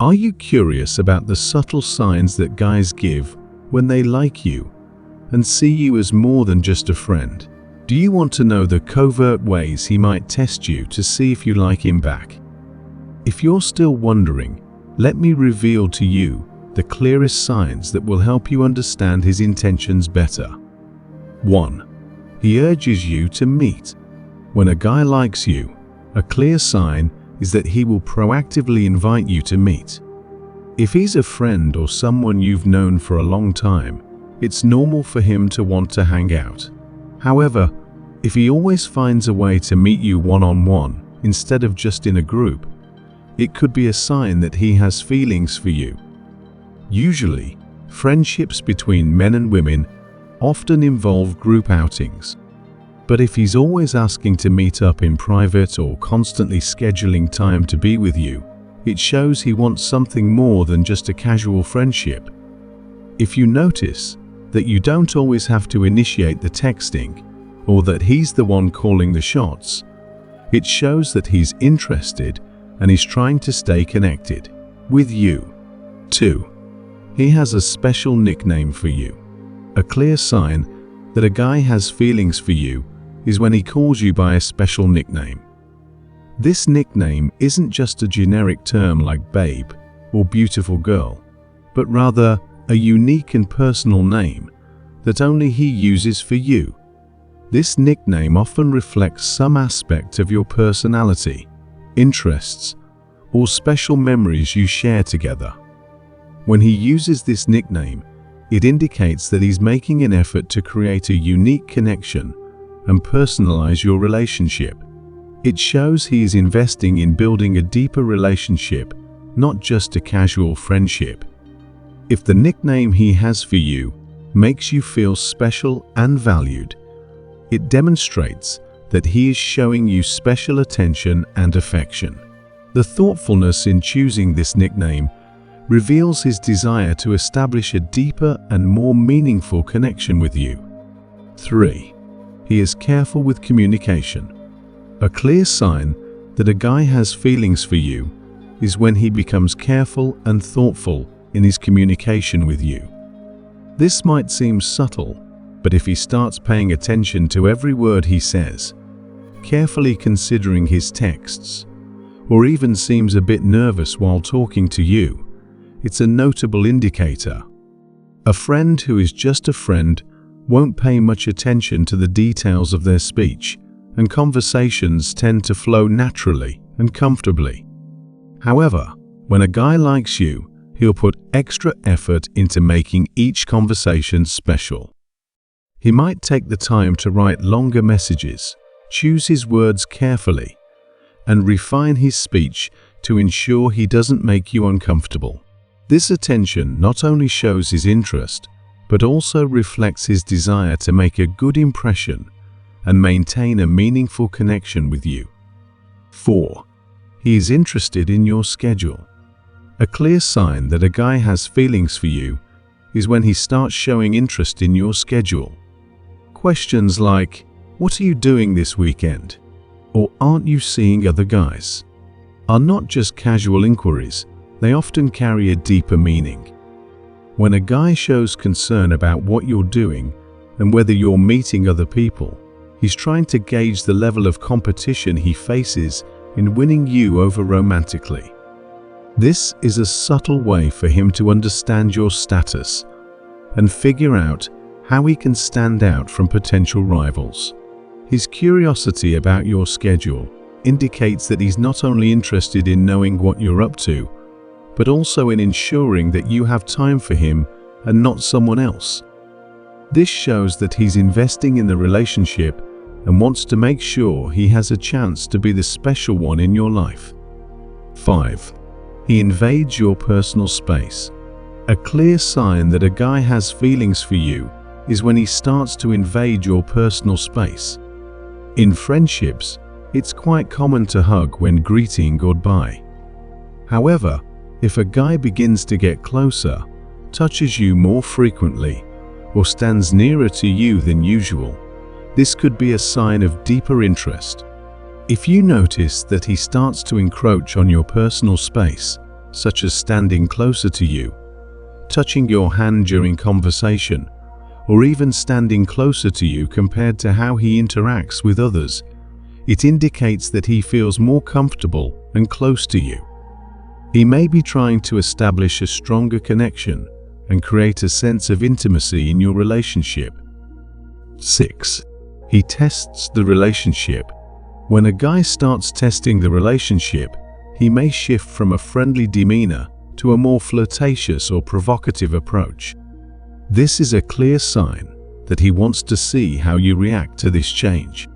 Are you curious about the subtle signs that guys give when they like you and see you as more than just a friend? Do you want to know the covert ways he might test you to see if you like him back? If you're still wondering, let me reveal to you the clearest signs that will help you understand his intentions better. 1. He urges you to meet. When a guy likes you, a clear sign is that he will proactively invite you to meet. If he's a friend or someone you've known for a long time, it's normal for him to want to hang out. However, if he always finds a way to meet you one-on-one instead of just in a group, it could be a sign that he has feelings for you. Usually, friendships between men and women often involve group outings. But if he's always asking to meet up in private or constantly scheduling time to be with you, it shows he wants something more than just a casual friendship. If you notice that you don't always have to initiate the texting, or that he's the one calling the shots, it shows that he's interested and is trying to stay connected with you. 2. He has a special nickname for you. A clear sign that a guy has feelings for you is when he calls you by a special nickname. This nickname isn't just a generic term like babe or beautiful girl, but rather a unique and personal name that only he uses for you. This nickname often reflects some aspect of your personality, interests, or special memories you share together. When he uses this nickname, it indicates that he's making an effort to create a unique connection and personalize your relationship. It shows he is investing in building a deeper relationship, not just a casual friendship. If the nickname he has for you makes you feel special and valued, it demonstrates that he is showing you special attention and affection. The thoughtfulness in choosing this nickname reveals his desire to establish a deeper and more meaningful connection with you. 3. He is careful with communication. A clear sign that a guy has feelings for you is when he becomes careful and thoughtful in his communication with you. This might seem subtle, but if he starts paying attention to every word he says, carefully considering his texts, or even seems a bit nervous while talking to you, it's a notable indicator. A friend who is just a friend won't pay much attention to the details of their speech, and conversations tend to flow naturally and comfortably. However, when a guy likes you, he'll put extra effort into making each conversation special. He might take the time to write longer messages, choose his words carefully, and refine his speech to ensure he doesn't make you uncomfortable. This attention not only shows his interest, but also reflects his desire to make a good impression and maintain a meaningful connection with you. 4. He is interested in your schedule. A clear sign that a guy has feelings for you is when he starts showing interest in your schedule. Questions like, "What are you doing this weekend?" or "Aren't you seeing other guys?" are not just casual inquiries. They often carry a deeper meaning. When a guy shows concern about what you're doing and whether you're meeting other people, he's trying to gauge the level of competition he faces in winning you over romantically. This is a subtle way for him to understand your status and figure out how he can stand out from potential rivals. His curiosity about your schedule indicates that he's not only interested in knowing what you're up to, but also in ensuring that you have time for him and not someone else. This shows that he's investing in the relationship and wants to make sure he has a chance to be the special one in your life. 5. He invades your personal space. A clear sign that a guy has feelings for you is when he starts to invade your personal space. In friendships, it's quite common to hug when greeting goodbye. However, if a guy begins to get closer, touches you more frequently, or stands nearer to you than usual, this could be a sign of deeper interest. If you notice that he starts to encroach on your personal space, such as standing closer to you, touching your hand during conversation, or even standing closer to you compared to how he interacts with others, it indicates that he feels more comfortable and close to you. He may be trying to establish a stronger connection and create a sense of intimacy in your relationship. 6. He tests the relationship. When a guy starts testing the relationship, he may shift from a friendly demeanor to a more flirtatious or provocative approach. This is a clear sign that he wants to see how you react to this change.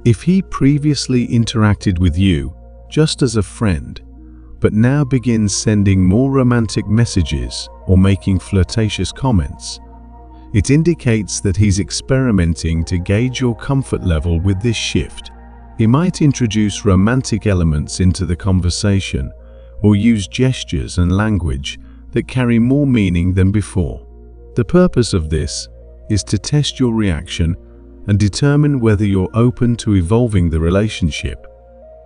If he previously interacted with you just as a friend, but now begins sending more romantic messages or making flirtatious comments, it indicates that he's experimenting to gauge your comfort level with this shift. He might introduce romantic elements into the conversation or use gestures and language that carry more meaning than before. The purpose of this is to test your reaction and determine whether you're open to evolving the relationship.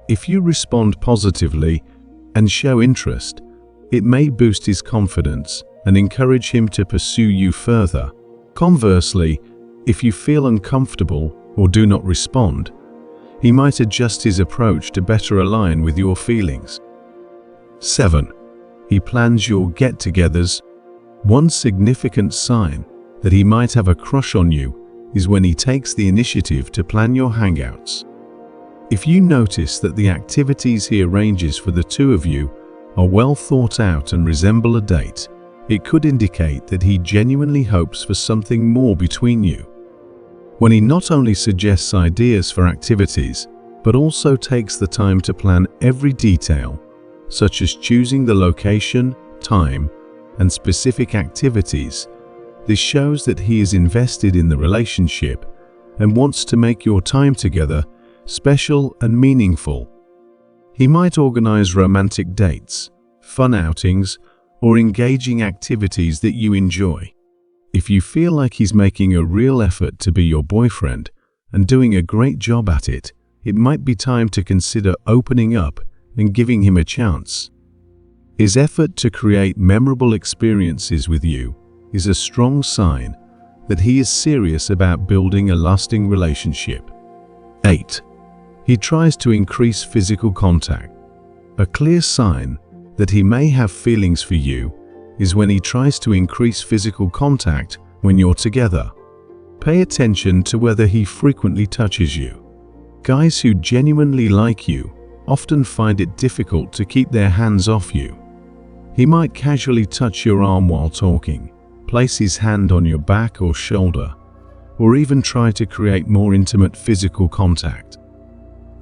If you respond positively and show interest, it may boost his confidence and encourage him to pursue you further. Conversely, if you feel uncomfortable or do not respond, he might adjust his approach to better align with your feelings. 7. He plans your get-togethers. One significant sign that he might have a crush on you is when he takes the initiative to plan your hangouts. If you notice that the activities he arranges for the two of you are well thought out and resemble a date, it could indicate that he genuinely hopes for something more between you. When he not only suggests ideas for activities, but also takes the time to plan every detail, such as choosing the location, time, and specific activities, this shows that he is invested in the relationship and wants to make your time together special and meaningful. He might organize romantic dates, fun outings, or engaging activities that you enjoy. If you feel like he's making a real effort to be your boyfriend and doing a great job at it, it might be time to consider opening up and giving him a chance. His effort to create memorable experiences with you is a strong sign that he is serious about building a lasting relationship. 8. He tries to increase physical contact. A clear sign that he may have feelings for you is when he tries to increase physical contact when you're together. Pay attention to whether he frequently touches you. Guys who genuinely like you often find it difficult to keep their hands off you. He might casually touch your arm while talking, place his hand on your back or shoulder, or even try to create more intimate physical contact.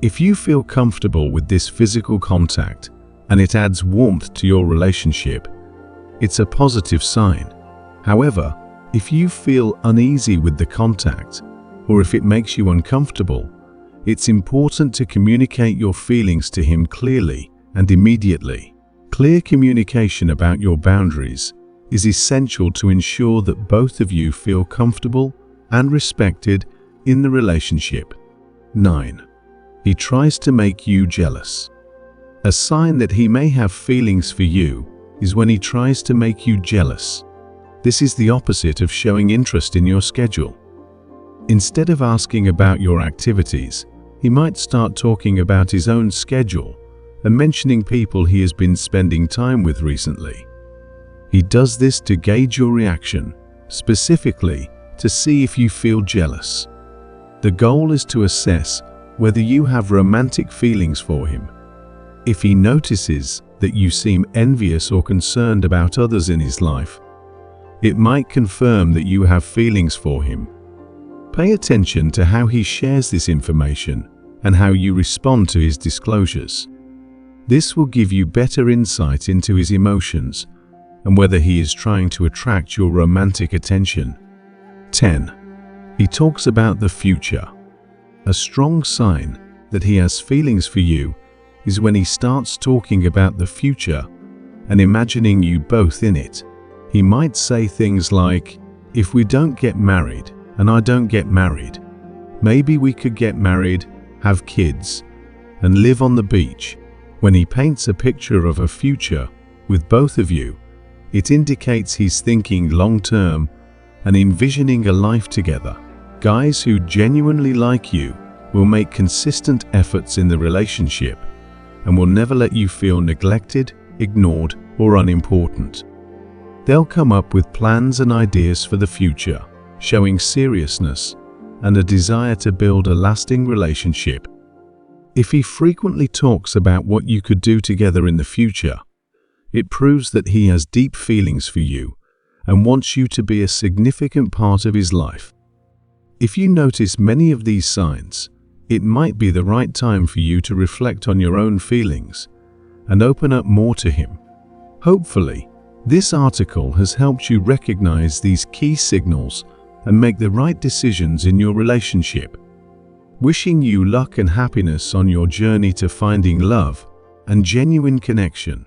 If you feel comfortable with this physical contact and it adds warmth to your relationship, it's a positive sign. However, if you feel uneasy with the contact, or if it makes you uncomfortable, it's important to communicate your feelings to him clearly and immediately. Clear communication about your boundaries is essential to ensure that both of you feel comfortable and respected in the relationship. 9. He tries to make you jealous. A sign that he may have feelings for you is when he tries to make you jealous. This is the opposite of showing interest in your schedule. Instead of asking about your activities, he might start talking about his own schedule and mentioning people he has been spending time with recently. He does this to gauge your reaction, specifically to see if you feel jealous. The goal is to assess whether you have romantic feelings for him. If he notices that you seem envious or concerned about others in his life, it might confirm that you have feelings for him. Pay attention to how he shares this information and how you respond to his disclosures. This will give you better insight into his emotions and whether he is trying to attract your romantic attention. 10. He talks about the future. A strong sign that he has feelings for you is when he starts talking about the future and imagining you both in it. He might say things like, "If we don't get married and I don't get married, maybe we could get married, have kids, and live on the beach." When he paints a picture of a future with both of you, it indicates he's thinking long-term and envisioning a life together. Guys who genuinely like you will make consistent efforts in the relationship and will never let you feel neglected, ignored, or unimportant. They'll come up with plans and ideas for the future, showing seriousness and a desire to build a lasting relationship. If he frequently talks about what you could do together in the future, it proves that he has deep feelings for you and wants you to be a significant part of his life. If you notice many of these signs, it might be the right time for you to reflect on your own feelings and open up more to him. Hopefully, this article has helped you recognize these key signals and make the right decisions in your relationship. Wishing you luck and happiness on your journey to finding love and genuine connection.